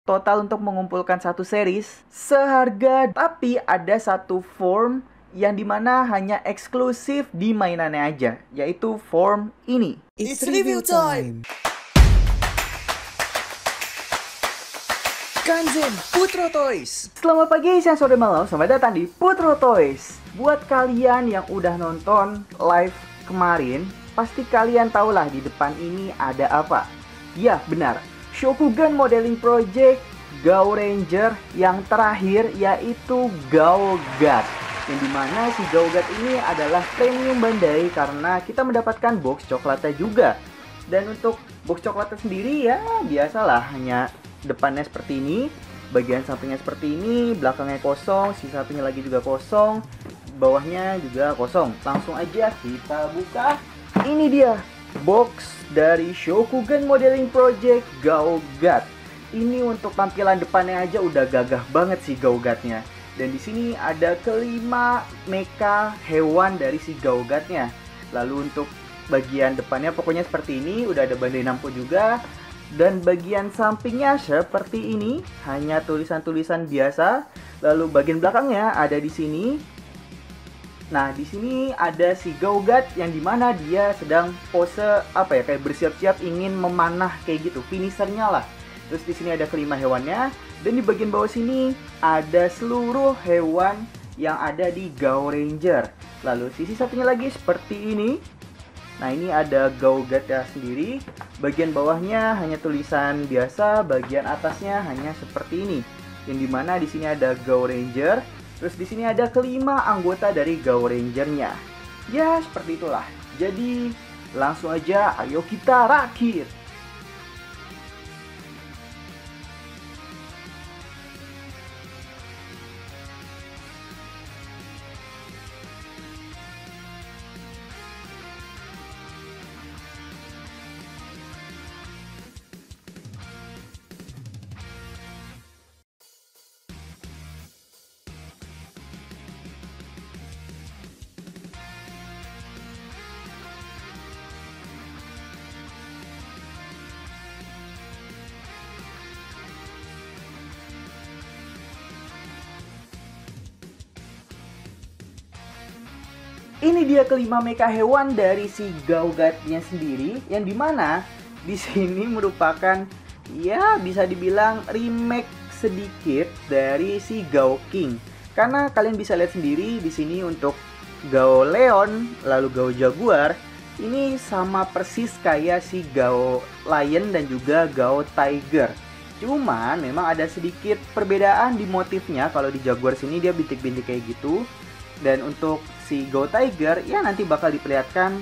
Total untuk mengumpulkan satu series seharga, tapi ada satu form yang dimana hanya eksklusif di mainannya aja, yaitu form ini. It's review time! Kanzen Putro Toys. Selamat pagi, siang, sore, malam. Selamat datang di Putro Toys. Buat kalian yang udah nonton live kemarin, pasti kalian tahulah di depan ini ada apa. Ya, benar. Shokugan Modeling Project Gao Ranger yang terakhir, yaitu Gao God. Yang dimana si Gao God ini adalah premium Bandai karena kita mendapatkan box coklatnya juga. Dan untuk box coklatnya sendiri ya biasalah, hanya depannya seperti ini, bagian sampingnya seperti ini, belakangnya kosong, sisa satunya lagi juga kosong, bawahnya juga kosong. Langsung aja kita buka. Ini dia box dari Shokugan Modeling Project Gao God. Ini untuk tampilan depannya aja udah gagah banget sih Gao God-nya. Dan di sini ada kelima mecha hewan dari si Gao God-nya. Lalu untuk bagian depannya pokoknya seperti ini, udah ada Bandai Namco juga. Dan bagian sampingnya seperti ini, hanya tulisan-tulisan biasa. Lalu bagian belakangnya ada di sini. Nah, di sini ada si Gao God yang dimana dia sedang pose apa ya, kayak bersiap-siap ingin memanah kayak gitu, finishernya lah. Terus di sini ada kelima hewannya, dan di bagian bawah sini ada seluruh hewan yang ada di Gao Ranger. Lalu sisi satunya lagi seperti ini. Nah, ini ada Gao God-nya sendiri. Bagian bawahnya hanya tulisan biasa, bagian atasnya hanya seperti ini. Yang dimana di sini ada Gao Ranger. Terus di sini ada kelima anggota dari Gao Ranger-nya. Ya, seperti itulah. Jadi, langsung aja ayo kita rakit. Ini dia kelima mecha hewan dari si Gao God-nya sendiri, yang dimana di sini merupakan ya bisa dibilang remake sedikit dari si Gao King. Karena kalian bisa lihat sendiri di sini untuk Gao Leon, lalu Gao Jaguar, ini sama persis kayak si Gao Lion dan juga Gao Tiger. Cuman memang ada sedikit perbedaan di motifnya. Kalau di Jaguar sini dia bintik-bintik kayak gitu. Dan untuk si Gao Tiger ya nanti bakal diperlihatkan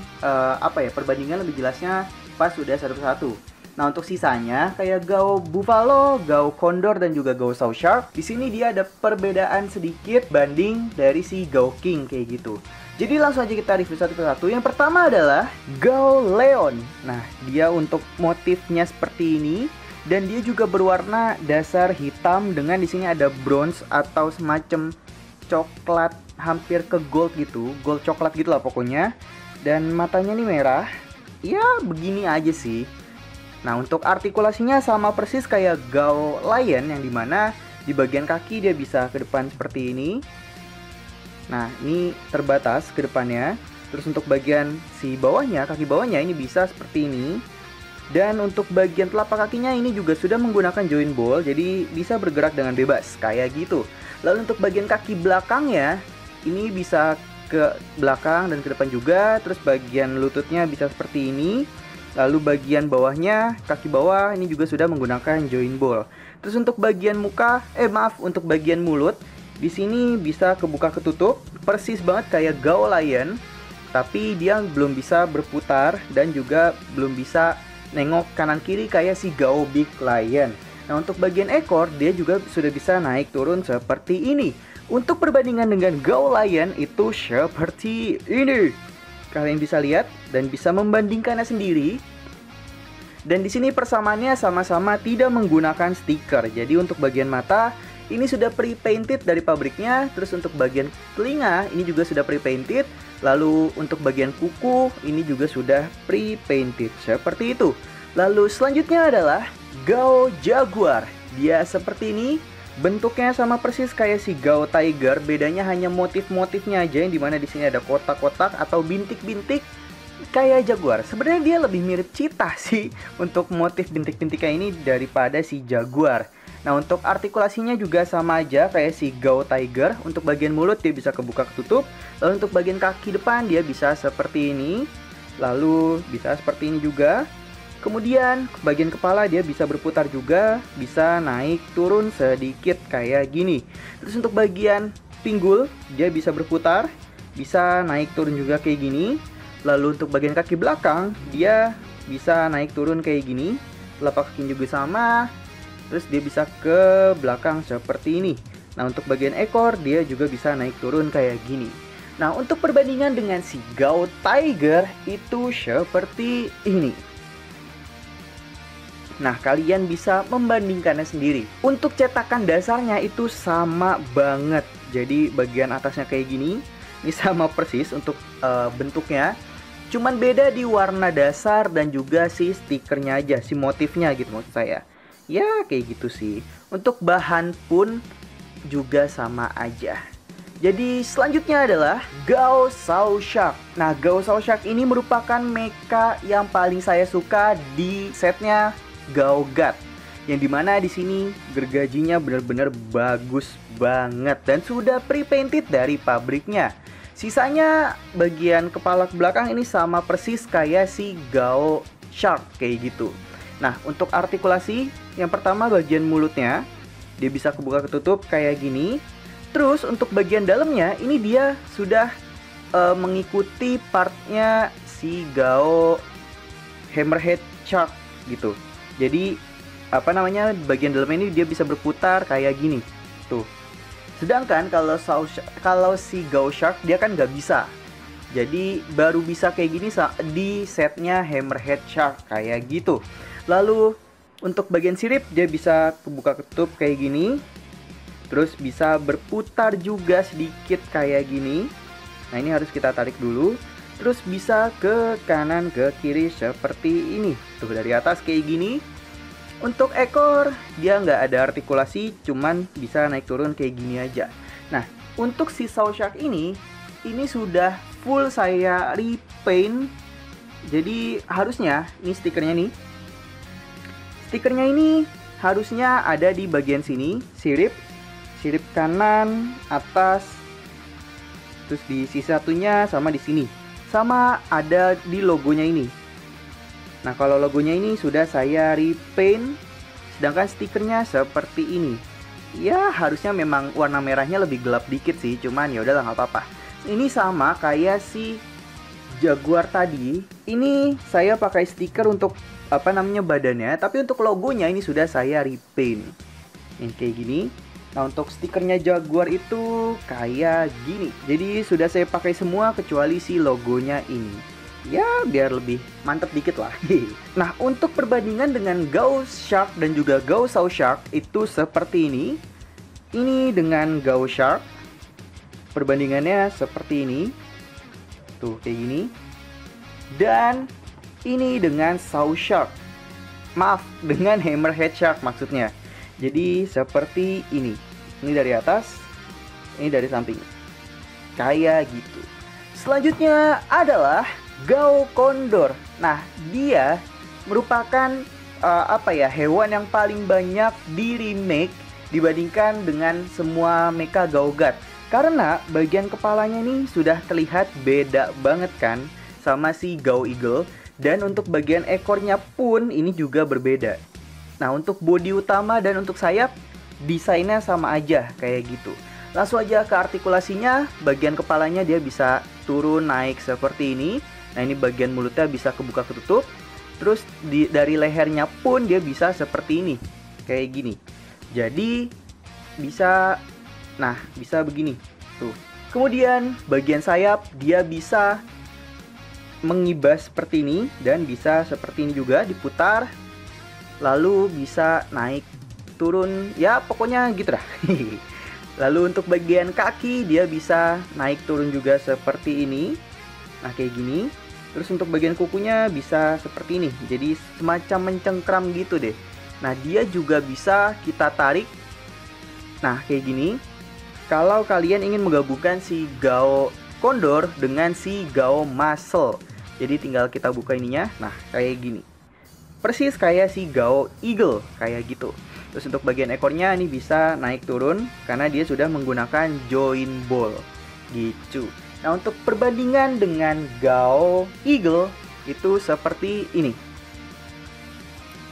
perbandingan lebih jelasnya pas sudah satu-satu. Nah, untuk sisanya kayak Gao Buffalo, Gao Condor dan juga Gao South Shark, di sini dia ada perbedaan sedikit banding dari si Gao King kayak gitu. Jadi langsung aja kita review satu persatu. Yang pertama adalah Gao Leon. Nah, dia untuk motifnya seperti ini dan dia juga berwarna dasar hitam dengan di sini ada bronze atau semacam coklat hampir ke gold gitu, gold coklat gitu lah pokoknya. Dan matanya nih merah. Ya begini aja sih. Nah, untuk artikulasinya sama persis kayak Gao Lion, yang dimana di bagian kaki dia bisa ke depan seperti ini. Nah, ini terbatas ke depannya. Terus untuk bagian si bawahnya, kaki bawahnya ini bisa seperti ini. Dan untuk bagian telapak kakinya ini juga sudah menggunakan joint ball, jadi bisa bergerak dengan bebas kayak gitu. Lalu untuk bagian kaki belakangnya ini bisa ke belakang dan ke depan juga. Terus bagian lututnya bisa seperti ini. Lalu bagian bawahnya, kaki bawah ini juga sudah menggunakan joint ball. Terus untuk bagian muka, untuk bagian mulut, di sini bisa kebuka ketutup, persis banget kayak Gao Lion, tapi dia belum bisa berputar dan juga belum bisa nengok kanan kiri kayak si Gao Big Lion. Nah, untuk bagian ekor dia juga sudah bisa naik turun seperti ini. Untuk perbandingan dengan Gao Lion itu seperti ini. Kalian bisa lihat dan bisa membandingkannya sendiri. Dan di sini persamaannya sama-sama tidak menggunakan stiker. Jadi untuk bagian mata ini sudah pre-painted dari pabriknya. Terus untuk bagian telinga ini juga sudah pre-painted. Lalu untuk bagian kuku ini juga sudah pre-painted seperti itu. Lalu selanjutnya adalah Gao Jaguar. dia seperti ini. Bentuknya sama persis kayak si Gao Tiger, bedanya hanya motif-motifnya aja, yang dimana di sini ada kotak-kotak atau bintik-bintik kayak jaguar. Sebenarnya dia lebih mirip cheetah sih untuk motif bintik-bintiknya ini daripada si jaguar. Nah, untuk artikulasinya juga sama aja kayak si Gao Tiger. Untuk bagian mulut dia bisa kebuka ketutup. Lalu untuk bagian kaki depan dia bisa seperti ini. Lalu bisa seperti ini juga. Kemudian bagian kepala dia bisa berputar juga, bisa naik turun sedikit kayak gini. Terus untuk bagian pinggul dia bisa berputar, bisa naik turun juga kayak gini. Lalu untuk bagian kaki belakang dia bisa naik turun kayak gini. Telapak kaki juga sama. Terus dia bisa ke belakang seperti ini. Nah, untuk bagian ekor dia juga bisa naik turun kayak gini. Nah, untuk perbandingan dengan si Gao Tiger itu seperti ini. Nah, kalian bisa membandingkannya sendiri. Untuk cetakan dasarnya itu sama banget. Jadi bagian atasnya kayak gini. Ini sama persis untuk bentuknya. Cuman beda di warna dasar dan juga si stikernya aja, si motifnya gitu maksud saya. Ya, kayak gitu sih. Untuk bahan pun juga sama aja. Jadi selanjutnya adalah Gao Shao Shark. Nah, Gao Shao Shark ini merupakan mecha yang paling saya suka di setnya Gao God, yang dimana di sini gergajinya benar-benar bagus banget dan sudah pre-painted dari pabriknya. Sisanya bagian kepala ke belakang ini sama persis kayak si Gao Shark kayak gitu. Nah, untuk artikulasi yang pertama bagian mulutnya dia bisa kebuka ketutup kayak gini. Terus untuk bagian dalamnya ini dia sudah mengikuti partnya si Gao Hammerhead Shark gitu. Jadi bagian dalamnya ini dia bisa berputar kayak gini tuh. Sedangkan kalau si Gao Shark dia kan nggak bisa. Jadi baru bisa kayak gini di setnya Hammerhead Shark kayak gitu. Lalu untuk bagian sirip dia bisa kebuka ketutup kayak gini. Terus bisa berputar juga sedikit kayak gini. Nah, ini harus kita tarik dulu. Terus bisa ke kanan ke kiri seperti ini. Tuh, dari atas kayak gini. Untuk ekor dia nggak ada artikulasi, cuman bisa naik turun kayak gini aja. Nah, untuk si Shao Shark ini sudah full saya repaint. Jadi harusnya ini stikernya nih. Stikernya ini harusnya ada di bagian sini, sirip kanan, atas. Terus di sisi satunya sama di sini. Sama ada di logonya ini. Nah, kalau logonya ini sudah saya repaint, sedangkan stikernya seperti ini. Ya, harusnya memang warna merahnya lebih gelap dikit sih, cuman ya udahlah nggak apa-apa. Ini sama kayak si Jaguar tadi. Ini saya pakai stiker untuk badannya, tapi untuk logonya ini sudah saya repaint. Yang kayak gini. Nah, untuk stikernya Jaguar itu kayak gini. Jadi sudah saya pakai semua kecuali si logonya ini. Ya, biar lebih mantep dikit lah. Nah, untuk perbandingan dengan Gao Shark dan juga Gao Shao Shark itu seperti ini. Ini dengan Gao Shark perbandingannya seperti ini. Tuh, kayak gini. Dan ini dengan Shao Shark. Maaf, dengan Hammerhead Shark maksudnya. Jadi seperti ini. Ini dari atas, ini dari samping. Kayak gitu. Selanjutnya adalah Gao Condor. Nah, dia merupakan hewan yang paling banyak di remake dibandingkan dengan semua mecha Gao God. Karena bagian kepalanya ini sudah terlihat beda banget kan sama si Gao Eagle. Dan untuk bagian ekornya pun ini juga berbeda. Nah, untuk bodi utama dan untuk sayap desainnya sama aja kayak gitu. Langsung aja ke artikulasinya. Bagian kepalanya dia bisa turun naik seperti ini. Nah, ini bagian mulutnya bisa kebuka ketutup. Terus dari lehernya pun dia bisa seperti ini, kayak gini. Jadi bisa begini tuh. Kemudian bagian sayap dia bisa mengibas seperti ini dan bisa seperti ini juga diputar. Lalu bisa naik turun, ya pokoknya gitu dah. Lalu untuk bagian kaki dia bisa naik turun juga seperti ini. Nah, kayak gini. Terus untuk bagian kukunya bisa seperti ini. Jadi semacam mencengkram gitu deh. Nah, dia juga bisa kita tarik. Nah, kayak gini. Kalau kalian ingin menggabungkan si Gao Condor dengan si Gao Muscle, jadi tinggal kita buka ininya. Nah, kayak gini. Persis kayak si Gao Eagle, kayak gitu. Terus untuk bagian ekornya ini bisa naik turun karena dia sudah menggunakan join ball gitu. Nah, untuk perbandingan dengan Gao Eagle itu seperti ini.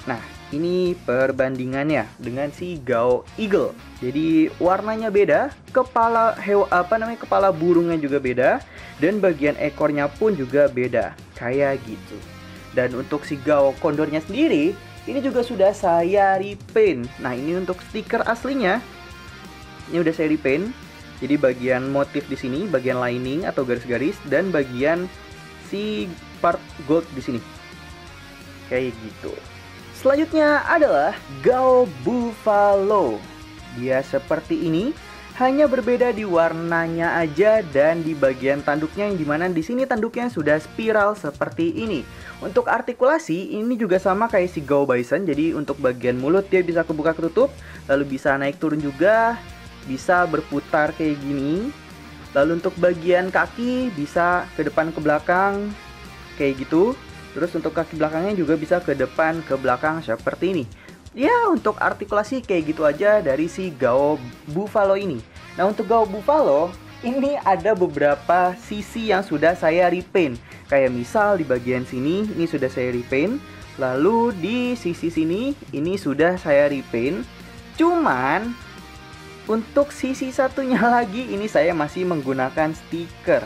Nah, ini perbandingannya dengan si Gao Eagle. Jadi warnanya beda, kepala burungnya juga beda, dan bagian ekornya pun juga beda, kayak gitu. Dan untuk si Gao Condornya sendiri, ini juga sudah saya repaint. Nah, ini untuk stiker aslinya, ini udah saya repaint. Jadi bagian motif di sini, bagian lining atau garis-garis, dan bagian si part gold di sini, kayak gitu. Selanjutnya adalah Gao Buffalo. Dia seperti ini, hanya berbeda di warnanya aja dan di bagian tanduknya, yang dimana di sini tanduknya sudah spiral seperti ini. Untuk artikulasi ini juga sama kayak si Gao Bison. Jadi untuk bagian mulut dia bisa kebuka ketutup, lalu bisa naik turun juga, bisa berputar kayak gini. Lalu untuk bagian kaki bisa ke depan ke belakang kayak gitu. Terus untuk kaki belakangnya juga bisa ke depan ke belakang seperti ini. Ya, untuk artikulasi kayak gitu aja dari si Gao Buffalo ini. Nah, untuk Gao Buffalo ini ada beberapa sisi yang sudah saya repaint. Kayak misal di bagian sini ini sudah saya repaint. Lalu di sisi sini ini sudah saya repaint. Cuman untuk sisi satunya lagi ini saya masih menggunakan stiker.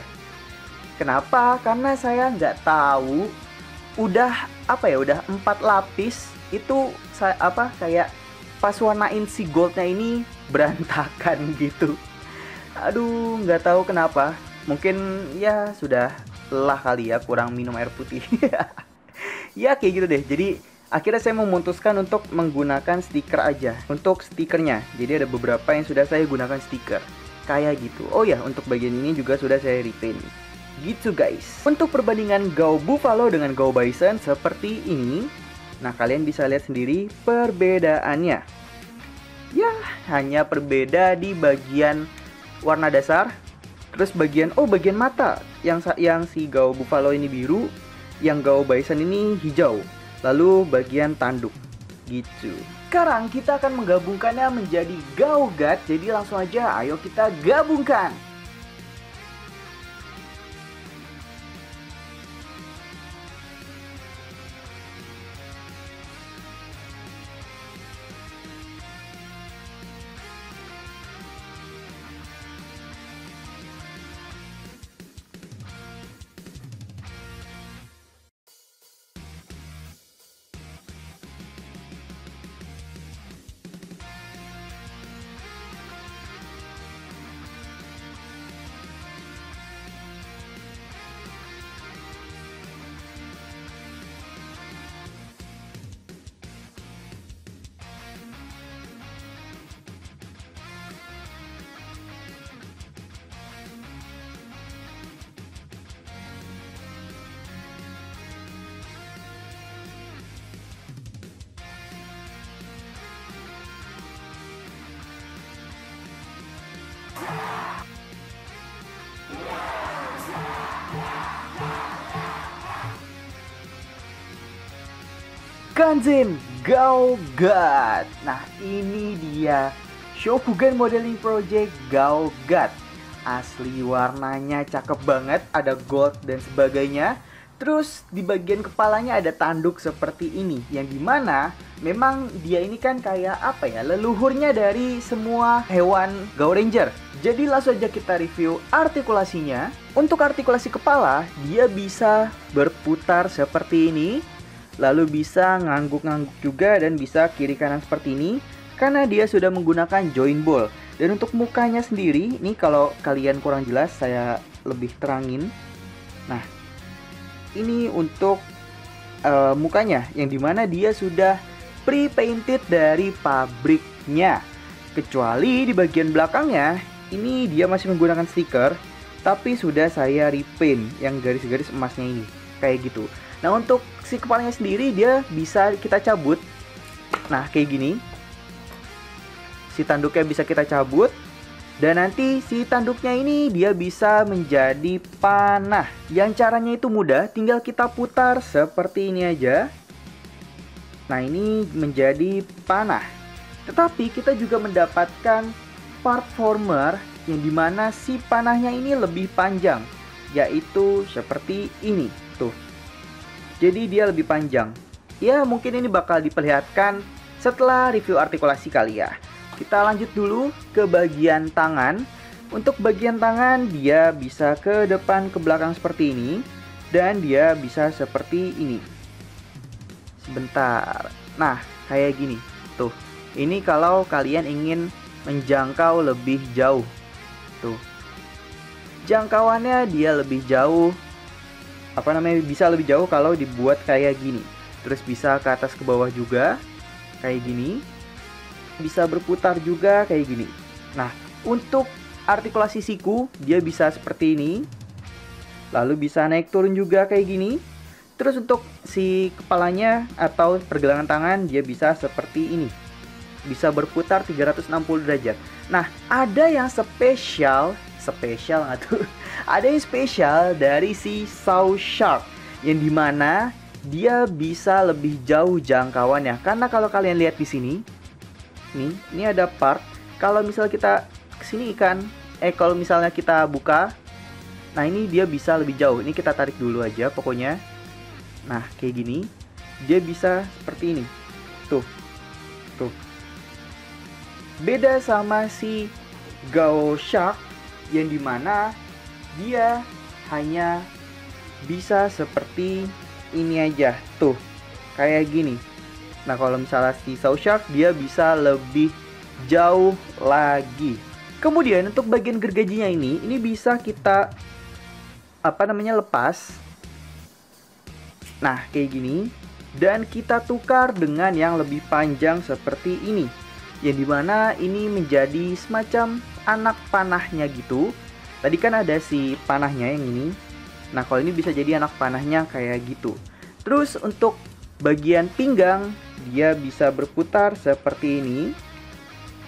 Kenapa? Karena saya nggak tahu udah 4 lapis itu kayak pas warnain si goldnya ini berantakan gitu. Aduh, nggak tahu kenapa. Mungkin ya sudah lelah kali ya, kurang minum air putih. Ya kayak gitu deh. Jadi akhirnya saya memutuskan untuk menggunakan stiker aja untuk stikernya. Jadi ada beberapa yang sudah saya gunakan stiker kayak gitu. Oh ya, untuk bagian ini juga sudah saya repaint. Gitu guys. Untuk perbandingan Gao Buffalo dengan Gao Bison seperti ini. Nah, kalian bisa lihat sendiri perbedaannya. Ya, hanya berbeda di bagian warna dasar. Terus bagian mata. Yang si Gao Buffalo ini biru, yang Gao Bison ini hijau. Lalu bagian tanduk. Gitu. Sekarang kita akan menggabungkannya menjadi Gao God. Jadi langsung aja ayo kita gabungkan. Kanzen Gao God. Nah, ini dia Shokugan Modeling Project Gao God. Asli warnanya cakep banget, ada gold dan sebagainya. Terus di bagian kepalanya ada tanduk seperti ini, yang dimana memang dia ini kan kayak leluhurnya dari semua hewan Gao Ranger. Jadi langsung aja kita review artikulasinya. Untuk artikulasi kepala, dia bisa berputar seperti ini. Lalu bisa ngangguk-ngangguk juga dan bisa kiri kanan seperti ini karena dia sudah menggunakan join ball. Dan untuk mukanya sendiri, ini kalau kalian kurang jelas saya lebih terangin. Nah, ini untuk mukanya yang dimana dia sudah pre-painted dari pabriknya. Kecuali di bagian belakangnya, ini dia masih menggunakan stiker, tapi sudah saya repaint yang garis-garis emasnya ini, kayak gitu. Nah, untuk si kepalanya sendiri dia bisa kita cabut. Nah, kayak gini. Si tanduknya bisa kita cabut. Dan nanti si tanduknya ini dia bisa menjadi panah. Yang caranya itu mudah, tinggal kita putar seperti ini aja. Nah, ini menjadi panah. Tetapi kita juga mendapatkan part former yang dimana si panahnya ini lebih panjang, yaitu seperti ini tuh. Jadi dia lebih panjang. Ya, mungkin ini bakal diperlihatkan setelah review artikulasi kali ya. Kita lanjut dulu ke bagian tangan. Untuk bagian tangan dia bisa ke depan ke belakang seperti ini. Dan dia bisa seperti ini. Sebentar. Nah, kayak gini. Tuh. Ini kalau kalian ingin menjangkau lebih jauh. Tuh. Jangkauannya dia lebih jauh. Bisa lebih jauh kalau dibuat kayak gini. Terus bisa ke atas ke bawah juga. Kayak gini. Bisa berputar juga kayak gini. Nah, untuk artikulasi siku dia bisa seperti ini. Lalu bisa naik turun juga kayak gini. Terus untuk si kepalanya atau pergelangan tangan dia bisa seperti ini. Bisa berputar 360 derajat. Nah, ada yang spesial nggak tuh? Ada yang spesial dari si Surfshark yang dimana dia bisa lebih jauh jangkauannya. Karena kalau kalian lihat di sini, ini ada part. Kalau misalnya kita kesini kalau misalnya kita buka, nah ini dia bisa lebih jauh. Ini kita tarik dulu aja pokoknya. Nah, kayak gini. Dia bisa seperti ini. Tuh. Beda sama si Gao-Shark yang dimana dia hanya bisa seperti ini aja. Tuh, kayak gini. Nah, kalau misalnya si Surfshark dia bisa lebih jauh lagi. Kemudian untuk bagian gergajinya ini bisa kita lepas. Nah, kayak gini. Dan kita tukar dengan yang lebih panjang seperti ini. Yang dimana ini menjadi semacam anak panahnya gitu. Tadi kan ada si panahnya yang ini. Nah, kalau ini bisa jadi anak panahnya kayak gitu. Terus untuk bagian pinggang dia bisa berputar seperti ini.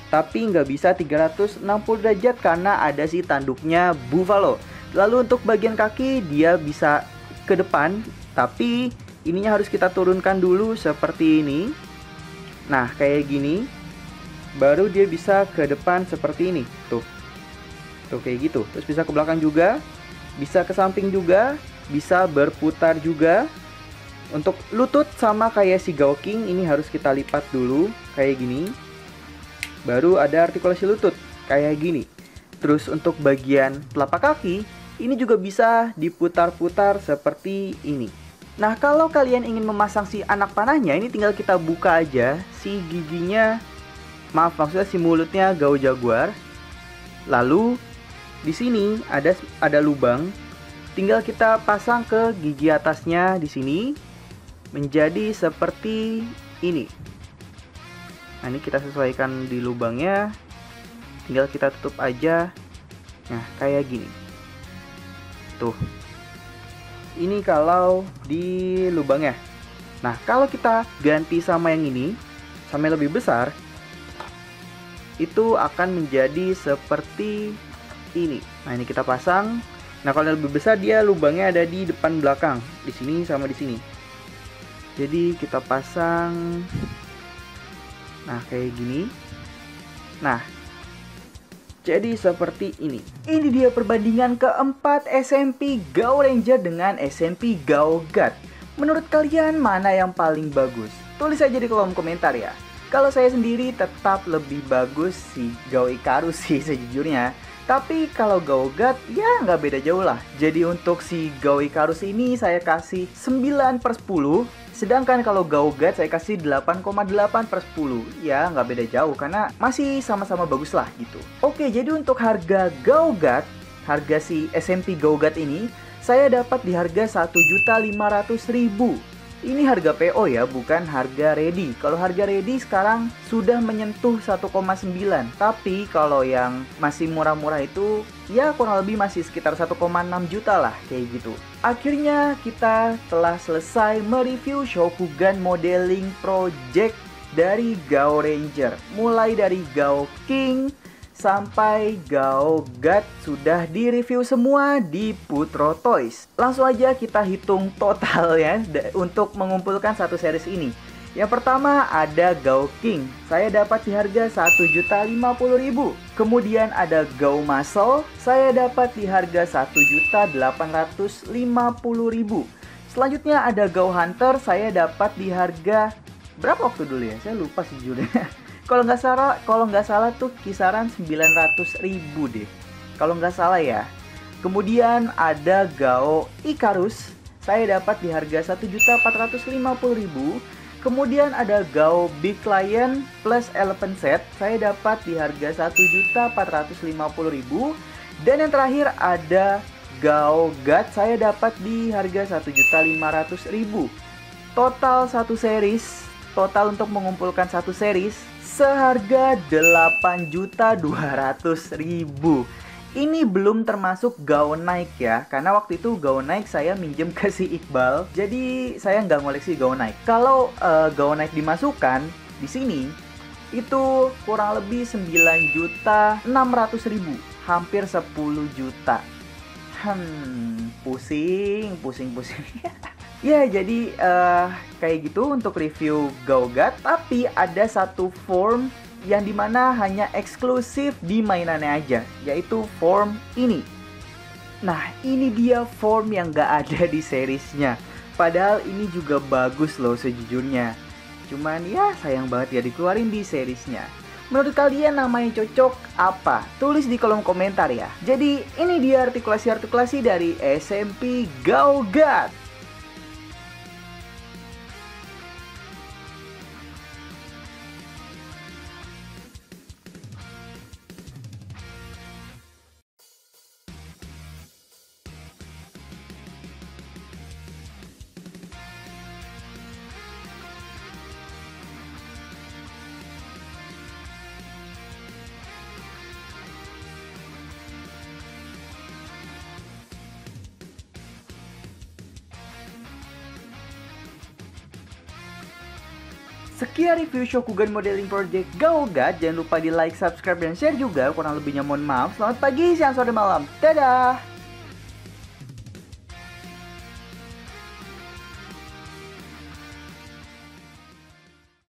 Tapi nggak bisa 360 derajat karena ada si tanduknya buffalo. Lalu untuk bagian kaki dia bisa ke depan. Tapi ininya harus kita turunkan dulu seperti ini. Nah, kayak gini. Baru dia bisa ke depan seperti ini. Tuh kayak gitu. Terus bisa ke belakang juga. Bisa ke samping juga. Bisa berputar juga. Untuk lutut sama kayak si Gawking, ini harus kita lipat dulu kayak gini. Baru ada artikulasi lutut kayak gini. Terus untuk bagian telapak kaki, ini juga bisa diputar-putar seperti ini. Nah, kalau kalian ingin memasang si anak panahnya, ini tinggal kita buka aja si giginya. Maksudnya si mulutnya Gao Jaguar. Lalu di sini ada lubang. Tinggal kita pasang ke gigi atasnya di sini. Menjadi seperti ini. Nah, ini kita sesuaikan di lubangnya. Tinggal kita tutup aja. Nah, kayak gini. Tuh. Ini kalau di lubangnya. Nah, kalau kita ganti sama yang ini, sama yang lebih besar, itu akan menjadi seperti ini. Nah, ini kita pasang. Nah, kalau yang lebih besar dia lubangnya ada di depan belakang. Di sini sama di sini. Jadi kita pasang. Nah, kayak gini. Nah, jadi seperti ini. Ini dia perbandingan keempat SMP Gao Ranger dengan SMP Gao Guard. Menurut kalian mana yang paling bagus? Tulis aja di kolom komentar ya. Kalau saya sendiri tetap lebih bagus si Gao Icarus sih sejujurnya. Tapi kalau Gao Guard ya nggak beda jauh lah. Jadi untuk si Gao Icarus ini saya kasih 9/10. Sedangkan kalau Gao Guard saya kasih 8,8/10. Ya nggak beda jauh karena masih sama-sama bagus lah gitu. Oke, jadi untuk harga Gao Guard, harga si SMP Gao Guard ini saya dapat di harga 1.500.000. Ini harga PO ya, bukan harga ready. Kalau harga ready sekarang sudah menyentuh 1,9. Tapi kalau yang masih murah-murah itu ya kurang lebih masih sekitar 1,6 juta lah kayak gitu. Akhirnya kita telah selesai mereview Shokugan Modeling Project dari Gao Ranger. Mulai dari Gao King sampai Gao God sudah direview semua di Putro Toys. Langsung aja kita hitung total ya untuk mengumpulkan satu series ini. Yang pertama ada Gao King, saya dapat di harga 1.050.000. Kemudian ada Gao Muscle, saya dapat di harga 1.850.000. Selanjutnya ada Gao Hunter, saya dapat di harga berapa waktu dulu ya? Saya lupa sejujurnya. Kalau nggak salah tuh kisaran 900.000 deh. Kalau nggak salah ya. Kemudian ada Gao Icarus, saya dapat di harga 1.450.000. Kemudian ada Gao Big Lion plus Elephant Set, saya dapat di harga 1.450.000. Dan yang terakhir ada Gao God, saya dapat di harga 1.500.000. Total satu series, total untuk mengumpulkan satu series seharga 8.200.000. Ini belum termasuk Gao Nike ya, karena waktu itu Gao Nike saya minjem ke si Iqbal, jadi saya nggak ngoleksi Gao Nike. Kalau Gao Nike dimasukkan di sini, itu kurang lebih 9.600.000, hampir 10 juta. Pusing. Ya, jadi kayak gitu untuk review Gao God. Tapi ada satu form yang dimana hanya eksklusif di mainannya aja, yaitu form ini. Nah, ini dia form yang gak ada di seriesnya. Padahal ini juga bagus loh sejujurnya. Cuman ya sayang banget ya dikeluarin di seriesnya. Menurut kalian nama yang cocok apa? Tulis di kolom komentar ya. Jadi ini dia artikulasi-artikulasi dari SMP Gao God. Sekian review Shokugan Modeling Project Gao God. Jangan lupa di like, subscribe, dan share juga. Kurang lebihnya mohon maaf. Selamat pagi, siang, sore, malam. Dadah!